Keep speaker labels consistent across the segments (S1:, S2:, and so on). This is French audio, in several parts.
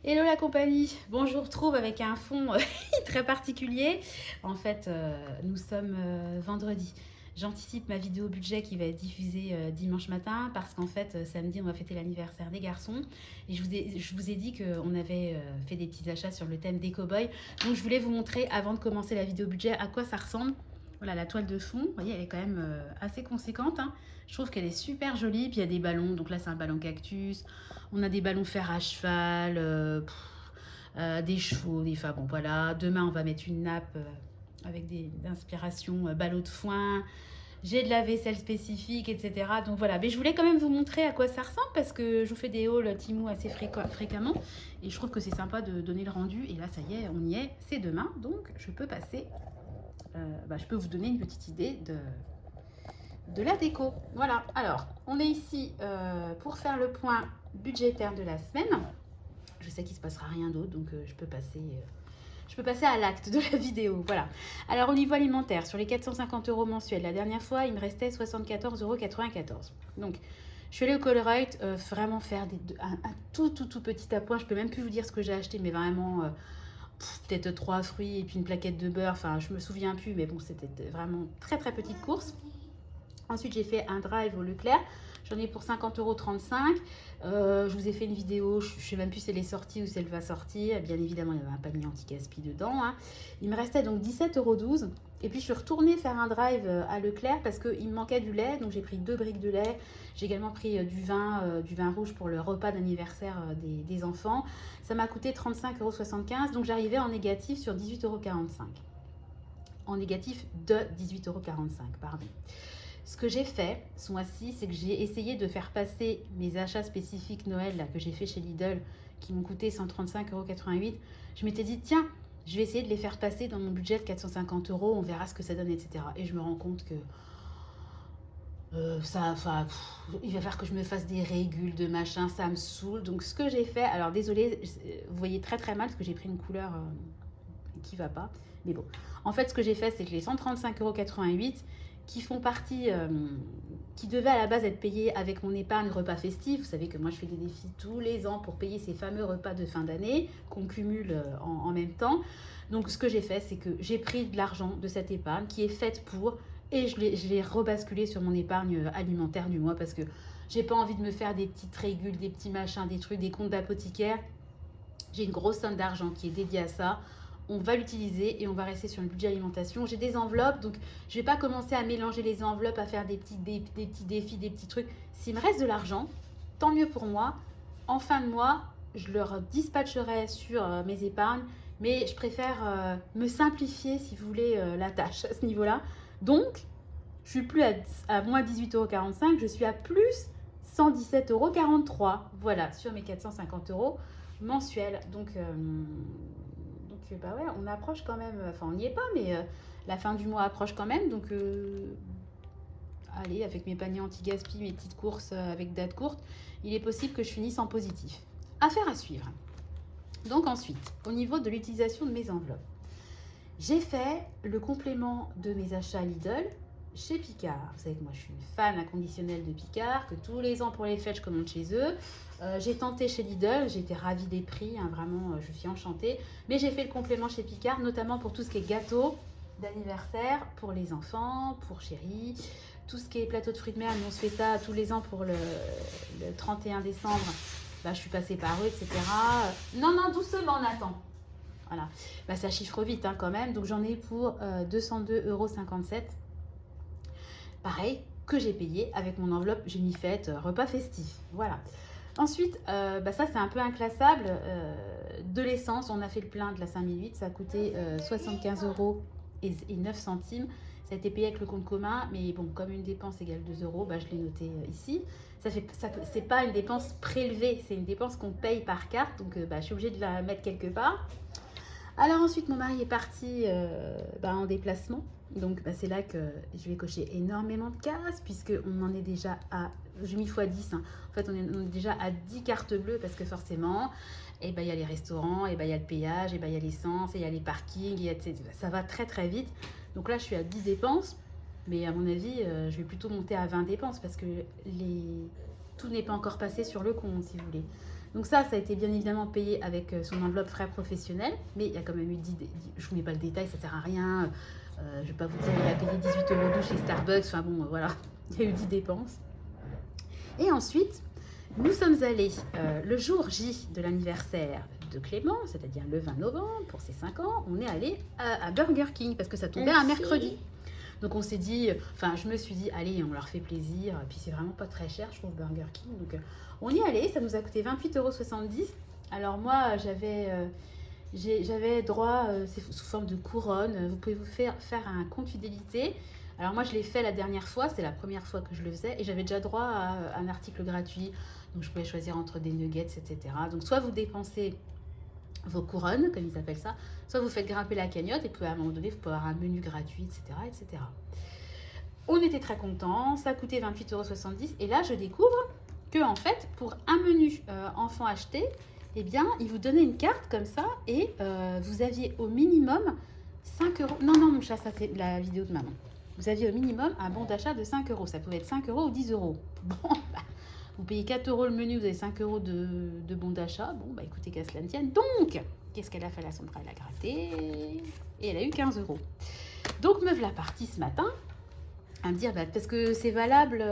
S1: Hello la compagnie. Bon, je vous retrouve avec un fond très particulier. En fait, nous sommes vendredi. J'anticipe ma vidéo budget qui va être diffusée dimanche matin parce qu'en fait, samedi, on va fêter l'anniversaire des garçons. Et je vous ai dit qu'on avait fait des petits achats sur le thème des cow-boys. Donc, je voulais vous montrer avant de commencer la vidéo budget à quoi ça ressemble. Voilà, la toile de fond, vous voyez, elle est quand même assez conséquente, hein. Je trouve qu'elle est super jolie. Puis il y a des ballons. Donc là, c'est un ballon cactus. On a des ballons fer à cheval, des chevaux, des enfin bon voilà. Demain, on va mettre une nappe avec des inspirations ballots de foin. J'ai de la vaisselle spécifique, etc. Donc voilà, mais je voulais quand même vous montrer à quoi ça ressemble parce que je vous fais des hauls Temu assez fréquemment et je trouve que c'est sympa de donner le rendu. Et là, ça y est, on y est, c'est demain, donc je peux passer, je peux vous donner une petite idée de la déco. Voilà, alors on est ici pour faire le point budgétaire de la semaine. Je sais qu'il ne se passera rien d'autre, donc je peux passer à l'acte de la vidéo. Voilà. Alors au niveau alimentaire, sur les 450 € mensuels, la dernière fois, il me restait 74,94 €. Donc je suis allée au Colruyt, vraiment faire un tout petit appoint. Je peux même plus vous dire ce que j'ai acheté, mais vraiment peut-être 3 fruits et puis une plaquette de beurre. Enfin, je me souviens plus, mais bon, c'était vraiment très petite course. Ensuite, j'ai fait un drive au Leclerc. J'en ai pour 50,35 €. Je vous ai fait une vidéo, je ne sais même plus si elle est sortie ou si elle va sortir. Bien évidemment, il y avait un panier anti-gaspi dedans, hein. Il me restait donc 17,12 €. Et puis, je suis retournée faire un drive à Leclerc parce qu'il me manquait du lait. Donc, j'ai pris 2 briques de lait. J'ai également pris du vin rouge pour le repas d'anniversaire des enfants. Ça m'a coûté 35,75 €. Donc, j'arrivais en négatif sur 18,45 €. En négatif de 18,45 €, pardon. Ce que j'ai fait ce mois-ci, c'est que j'ai essayé de faire passer mes achats spécifiques Noël là, que j'ai fait chez Lidl, qui m'ont coûté 135,88 €. Je m'étais dit, tiens, je vais essayer de les faire passer dans mon budget de 450 €, on verra ce que ça donne, etc. Et je me rends compte que il va falloir que je me fasse des régules de machin, ça me saoule. Donc ce que j'ai fait, alors désolé, vous voyez très mal parce que j'ai pris une couleur qui va pas. Mais bon, en fait, ce que j'ai fait, c'est que les 135,88 € qui font partie, qui devaient à la base être payés avec mon épargne repas festif. Vous savez que moi, je fais des défis tous les ans pour payer ces fameux repas de fin d'année qu'on cumule en même temps. Donc, ce que j'ai fait, c'est que j'ai pris de l'argent de cette épargne qui est faite pour, et je l'ai rebasculé sur mon épargne alimentaire du mois parce que j'ai pas envie de me faire des petites régules, des petits machins, des trucs, des comptes d'apothicaire. J'ai une grosse somme d'argent qui est dédiée à ça. On va l'utiliser et on va rester sur le budget alimentation. J'ai des enveloppes, donc je ne vais pas commencer à mélanger les enveloppes, à faire des petits défis, des petits trucs. S'il me reste de l'argent, tant mieux pour moi. En fin de mois, je leur dispatcherai sur mes épargnes, mais je préfère me simplifier, si vous voulez, la tâche à ce niveau-là. Donc, je suis plus à moins 18,45 €, je suis à plus 117,43 €. Voilà, sur mes 450 € mensuels. Donc bah ouais, on approche quand même, enfin on n'y est pas, mais la fin du mois approche quand même. Donc allez, avec mes paniers anti-gaspi, mes petites courses avec date courte, il est possible que je finisse en positif. Affaire à suivre. Donc ensuite, au niveau de l'utilisation de mes enveloppes, j'ai fait le complément de mes achats Lidl chez Picard. Vous savez que moi je suis une fan inconditionnelle de Picard, que tous les ans pour les fêtes je commande chez eux. J'ai tenté chez Lidl, j'ai été ravie des prix, hein, vraiment je suis enchantée. Mais j'ai fait le complément chez Picard, notamment pour tout ce qui est gâteau d'anniversaire, pour les enfants, pour chéri, tout ce qui est plateau de fruits de mer. Nous on se fait ça tous les ans pour le 31 décembre. Bah, je suis passée par eux, etc. Non, doucement Nathan. Voilà, bah, ça chiffre vite hein, quand même. Donc j'en ai pour 202,57 €. Pareil, que j'ai payé avec mon enveloppe, j'ai mis fête, repas festif. Voilà. Ensuite, ça c'est un peu inclassable. De l'essence, on a fait le plein de la 5008, ça a coûté 75,09 €. Ça a été payé avec le compte commun, mais bon, comme une dépense égale 2 €, je l'ai noté ici. C'est pas une dépense prélevée, c'est une dépense qu'on paye par carte, donc je suis obligée de la mettre quelque part. Alors ensuite, mon mari est parti en déplacement. Donc c'est là que je vais cocher énormément de cases puisqu'on en est déjà à, j'ai mis x10, hein. En fait on est déjà à 10 cartes bleues parce que forcément, il y a les restaurants, il y a le péage, il y a l'essence, il y a les parkings, ça va très vite. Donc là je suis à 10 dépenses, mais à mon avis je vais plutôt monter à 20 dépenses parce que tout n'est pas encore passé sur le compte si vous voulez. Donc ça a été bien évidemment payé avec son enveloppe frais professionnels, mais il y a quand même eu je vous mets pas le détail, ça sert à rien. Je vais pas vous dire, il a payé 18 € chez Starbucks, enfin bon, voilà, il y a eu 10 dépenses. Et ensuite, nous sommes allés le jour J de l'anniversaire de Clément, c'est-à-dire le 20 novembre, pour ses 5 ans, on est allé à Burger King parce que ça tombait un mercredi. Donc on s'est dit, enfin je me suis dit, allez, on leur fait plaisir, et puis c'est vraiment pas très cher, je trouve, Burger King. Donc on y est allé, ça nous a coûté 28,70 €. Alors moi, j'avais droit, c'est sous forme de couronne, vous pouvez vous faire un compte fidélité. Alors moi je l'ai fait la dernière fois, c'est la première fois que je le faisais, et j'avais déjà droit à un article gratuit. Donc je pouvais choisir entre des nuggets, etc. Donc soit vous dépensez vos couronnes, comme ils appellent ça, soit vous faites grimper la cagnotte, et puis à un moment donné, vous pouvez avoir un menu gratuit, etc. etc. On était très contents, ça coûtait 28,70 €, et là je découvre que en fait, pour un menu enfant acheté, eh bien, ils vous donnaient une carte comme ça, et vous aviez au minimum 5 €. Non, non, mon chat, ça c'est la vidéo de maman. Vous aviez au minimum un bon d'achat de 5 €. Ça pouvait être 5 € ou 10 €. Bon, bah, vous payez 4 € le menu, vous avez 5 € de bon d'achat. Bon, bah écoutez, qu'à cela ne tienne. Donc, qu'est-ce qu'elle a fait, la Sandra? Elle a gratté et elle a eu 15 €. Donc, me voilà partie ce matin à me dire, bah, parce que c'est valable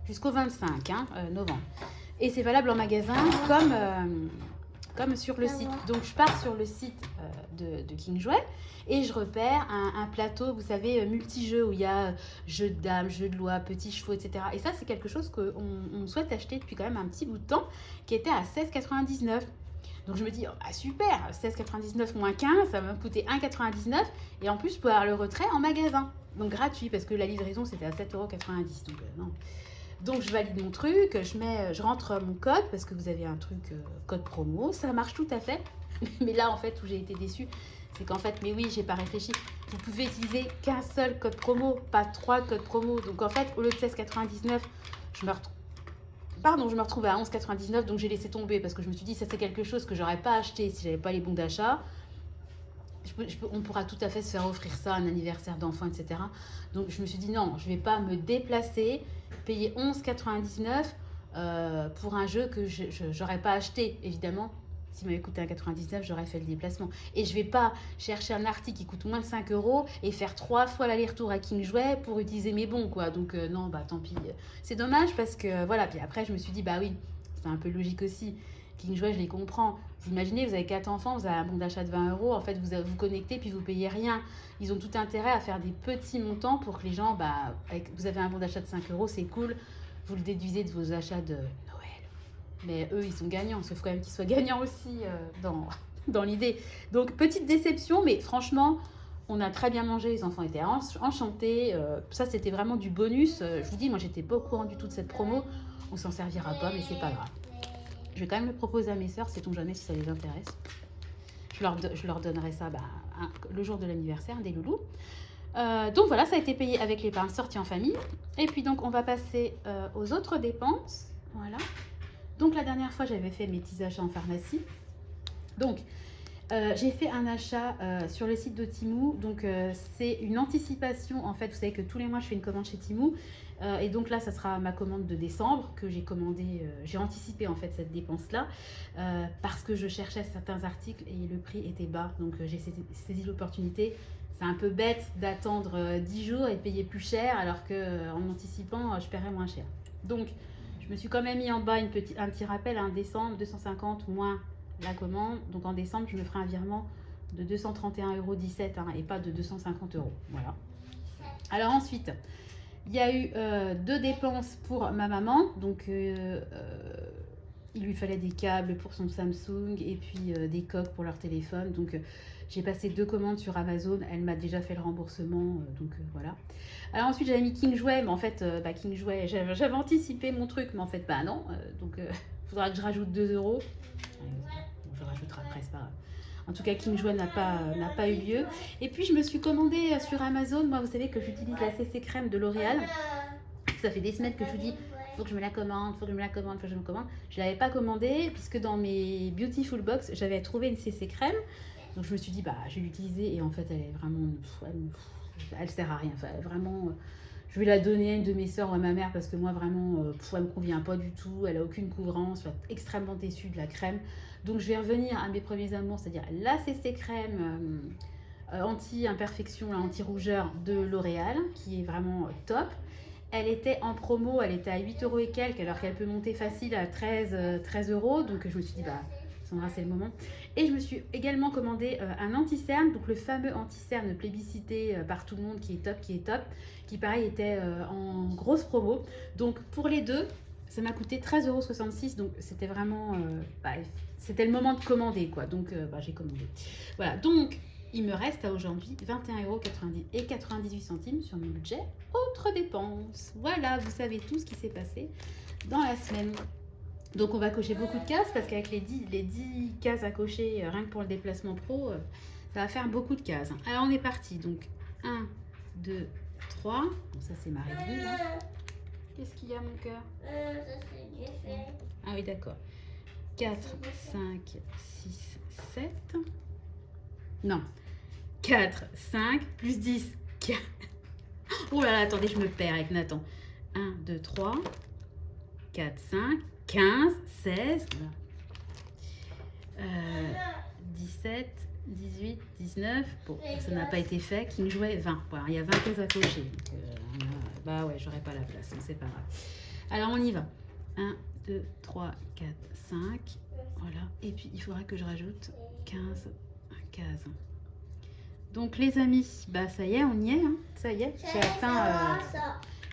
S1: jusqu'au 25 novembre. Et c'est valable en magasin comme sur le site. Donc, je pars sur le site de King Jouet et je repère un plateau, vous savez, multi-jeux, où il y a jeux de dames, jeux de loi, petits chevaux, etc. Et ça, c'est quelque chose qu'on souhaite acheter depuis quand même un petit bout de temps, qui était à 16,99 €. Donc je me dis, oh, bah super, 16,99 moins 15, ça va me coûter 1,99 €. Et en plus, je peux avoir le retrait en magasin. Donc gratuit, parce que la livraison, c'était à 7,90 €. Donc non. Donc je valide mon truc, je rentre mon code, parce que vous avez un truc, code promo, ça marche tout à fait. Mais là, en fait, où j'ai été déçue, c'est qu'en fait, mais oui, j'ai pas réfléchi. Vous pouvez utiliser qu'un seul code promo, pas 3 codes promo. Donc en fait, au lieu de 16,99, je me retrouvais à 11,99, donc j'ai laissé tomber parce que je me suis dit, ça c'est quelque chose que j'aurais pas acheté si j'avais pas les bons d'achat. On pourra tout à fait se faire offrir ça, un anniversaire d'enfant, etc. Donc je me suis dit, non, je vais pas me déplacer, payer 11,99 pour un jeu que je n'aurais pas acheté, évidemment. S'il m'avait coûté 1,99, j'aurais fait le déplacement. Et je vais pas chercher un article qui coûte moins de 5 € et faire 3 fois l'aller-retour à King Jouet pour utiliser mes bons, quoi. Donc non, bah tant pis. C'est dommage parce que, voilà. Puis après, je me suis dit, bah oui, c'est un peu logique aussi. King Jouet, je les comprends. Vous imaginez, vous avez 4 enfants, vous avez un bon d'achat de 20 €. En fait, vous connectez, puis vous payez rien. Ils ont tout intérêt à faire des petits montants pour que les gens, bah, vous avez un bon d'achat de 5 €, c'est cool. Vous le déduisez de vos achats de Noël. Mais eux, ils sont gagnants, sauf quand même qu'ils soient gagnants aussi dans l'idée. Donc, petite déception, mais franchement, on a très bien mangé, les enfants étaient enchantés. Ça, c'était vraiment du bonus. Je vous dis, moi, j'étais pas au courant du tout de cette promo. On s'en servira pas, mais c'est pas grave. Je vais quand même le proposer à mes sœurs, sait-on jamais si ça les intéresse. Je leur donnerai ça le jour de l'anniversaire des loulous. Donc voilà, ça a été payé avec l'épargne sortie en famille. Et puis donc, on va passer aux autres dépenses. Voilà. Donc la dernière fois, j'avais fait mes petits achats en pharmacie. Donc, j'ai fait un achat sur le site de Temu. Donc, c'est une anticipation. En fait, vous savez que tous les mois, je fais une commande chez Temu. Et donc là, ça sera ma commande de décembre que j'ai commandé. J'ai anticipé en fait cette dépense-là parce que je cherchais certains articles et le prix était bas. Donc, j'ai saisi l'opportunité. C'est un peu bête d'attendre 10 jours et de payer plus cher alors qu'en anticipant, je paierais moins cher. Donc, je me suis quand même mis en bas un petit rappel, décembre, 250 moins la commande. Donc en décembre, je me ferai un virement de 231,17 € et pas de 250 €. Voilà. Alors ensuite, il y a eu 2 dépenses pour ma maman. Donc il lui fallait des câbles pour son Samsung et puis des coques pour leur téléphone. Donc j'ai passé 2 commandes sur Amazon. Elle m'a déjà fait le remboursement. Donc voilà. Alors ensuite, j'avais mis King Jouet. Mais en fait, King Jouet, j'avais anticipé mon truc. Mais en fait, bah non. Donc il faudra que je rajoute 2 €. Je rajouterai après, c'est pas grave. En tout cas, King Jouet n'a pas eu lieu. Et puis, je me suis commandé sur Amazon. Moi, vous savez que j'utilise la CC Crème de L'Oréal. Ça fait des semaines que je vous dis, il faut que je me la commande, il faut que je me la commande, il faut que je me commande. Je ne l'avais pas commandée puisque dans mes Beautiful Box, j'avais trouvé une CC Crème. Donc, je me suis dit, bah, je vais l'utiliser. Et en fait, elle est vraiment... Elle sert à rien. Enfin, vraiment... Je vais la donner à une de mes sœurs ou à ma mère parce que moi, vraiment, elle me convient pas du tout. Elle a aucune couvrance. Je suis extrêmement déçue de la crème. Donc, je vais revenir à mes premiers amours, c'est-à-dire la CC crème anti-imperfection, anti-rougeur de L'Oréal, qui est vraiment top. Elle était en promo, elle était à 8 € et quelques, alors qu'elle peut monter facile à 13 €. Donc, je me suis dit, bah, Sandra, c'est le moment. Et je me suis également commandé un anti-cerne, donc le fameux anti-cerne plébiscité par tout le monde, qui est top, qui pareil était en grosse promo. Donc pour les deux, ça m'a coûté 13,66 €, donc c'était vraiment, c'était le moment de commander quoi. Donc j'ai commandé. Voilà, donc il me reste à aujourd'hui 21,98 € sur mon budget autres dépenses. Voilà, vous savez tout ce qui s'est passé dans la semaine. Donc on va cocher beaucoup de cases parce qu'avec les 10 cases à cocher, rien que pour le déplacement pro, ça va faire beaucoup de cases. Alors on est parti. Donc 1, 2, 3. Bon, ça c'est ma règle. Qu'est-ce qu'il y a mon cœur? Ah oui d'accord. 4, 5, 6, 7. Non. 4, 5, plus 10. 4. Oh là là, attendez, je me perds avec Nathan. 1, 2, 3, 4, 5. 15, 16, 17, 18, 19. Bon, ça n'a pas été fait. King jouait 20. Voilà, il y a 20 cases à cocher. Donc, bah ouais, j'aurais pas la place, mais c'est pas grave. Alors, on y va. 1, 2, 3, 4, 5. Voilà. Et puis, il faudra que je rajoute 15 cases. Donc, les amis, bah ça y est, on y est. Hein. Ça y est,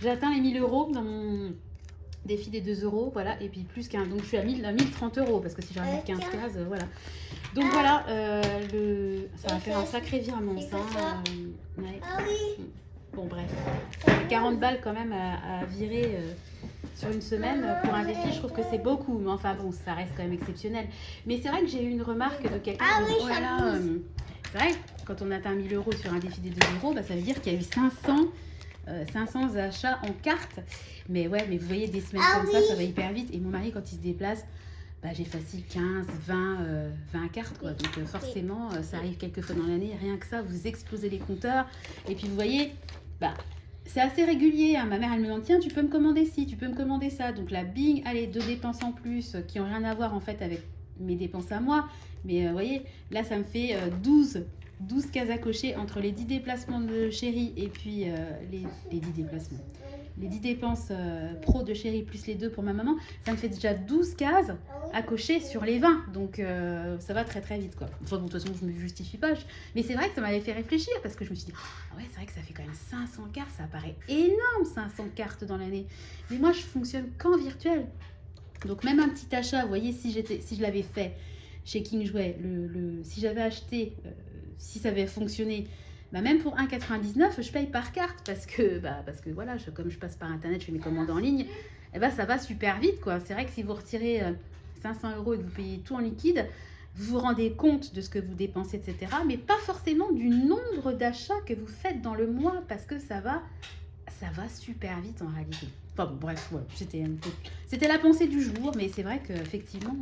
S1: j'ai atteint les 1000 € dans mon défi des 2 €, voilà, et puis plus qu'un, donc je suis à 1030 € parce que si j'arrive 15 cases, voilà. Donc voilà, ça va faire un sacré virement ça. Ouais. Bon bref, 40 balles quand même à virer sur une semaine pour un défi, je trouve que c'est beaucoup, mais enfin bon, ça reste quand même exceptionnel. Mais c'est vrai que j'ai eu une remarque de quelqu'un. C'est vrai, quand on atteint 1000 € sur un défi des 2 €, bah, ça veut dire qu'il y a eu 500 achats en carte. Mais ouais, mais vous voyez, des semaines comme ça va hyper vite. Et mon mari, quand il se déplace, bah, j'ai facile 15, 20 cartes, quoi. Donc forcément, ça arrive quelques fois dans l'année. Rien que ça, vous explosez les compteurs. Et puis vous voyez, bah, c'est assez régulier. Hein. Ma mère, elle me demande, tiens, tu peux me commander ci, tu peux me commander ça. Donc là, bing, allez, 2 dépenses en plus qui n'ont rien à voir en fait avec mes dépenses à moi. Mais vous voyez, là, ça me fait 12 cases à cocher entre les 10 déplacements de chérie et puis les 10 déplacements. Les 10 dépenses pro de chérie plus les 2 pour ma maman, ça me fait déjà 12 cases à cocher sur les 20. Donc ça va très très vite quoi. Enfin bon, de toute façon, je ne me justifie pas. Mais c'est vrai que ça m'avait fait réfléchir parce que je me suis dit, oh, ouais, c'est vrai que ça fait quand même 500 cartes. Ça paraît énorme, 500 cartes dans l'année. Mais moi, je fonctionne qu'en virtuel. Donc même un petit achat, vous voyez, si je l'avais fait chez King Jouet, si j'avais acheté, si ça avait fonctionné, bah même pour 1,99 je paye par carte parce que voilà, comme je passe par internet, je fais mes commandes en ligne, et bah ça va super vite quoi. C'est vrai que si vous retirez 500 € et que vous payez tout en liquide, vous vous rendez compte de ce que vous dépensez, etc. Mais pas forcément du nombre d'achats que vous faites dans le mois parce que ça va super vite en réalité. Enfin bon, bref, ouais, c'était la pensée du jour, mais c'est vrai qu'effectivement,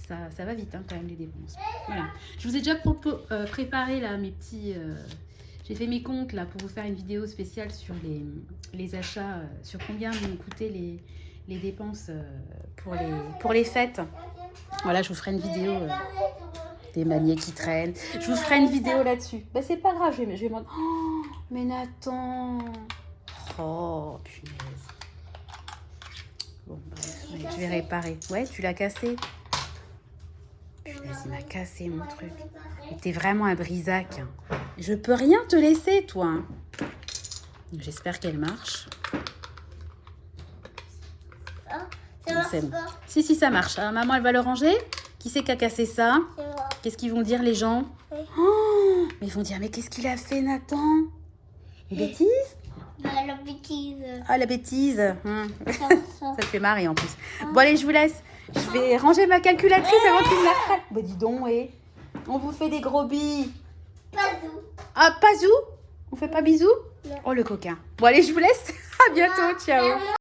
S1: ça va vite hein, quand même les dépenses. Voilà. Je vous ai déjà préparé là mes petits... j'ai fait mes comptes là pour vous faire une vidéo spéciale sur les achats, sur combien vont coûter les dépenses pour les fêtes. Voilà, je vous ferai une vidéo des maniers qui traînent. Je vous ferai une vidéo là-dessus. Bah c'est pas grave, je vais me... Oh, mais Nathan. Oh, punaise. Bon, bref, je vais réparer. Ouais, tu l'as cassé. Punaise, il m'a cassé mon truc. T'es vraiment un brisac. Je peux rien te laisser, toi. J'espère qu'elle marche. C'est bon. Si, ça marche. Alors, maman, elle va le ranger. Qui c'est qui a cassé ça? Qu'est-ce qu'ils vont dire, les gens? Oh, mais ils vont dire, mais qu'est-ce qu'il a fait, Nathan? Une bêtise?
S2: La bêtise.
S1: Ah, la bêtise. Ça te fait marrer, en plus. Bon, allez, je vous laisse. Je vais ranger ma calculatrice avant qu'il me la prenne. Bah, dis donc, ouais. On vous fait des gros billes.
S2: Pazou.
S1: Ah, Pazou? On fait pas bisous?
S2: Non.
S1: Oh, le coquin. Bon, allez, je vous laisse. À bientôt. Ciao.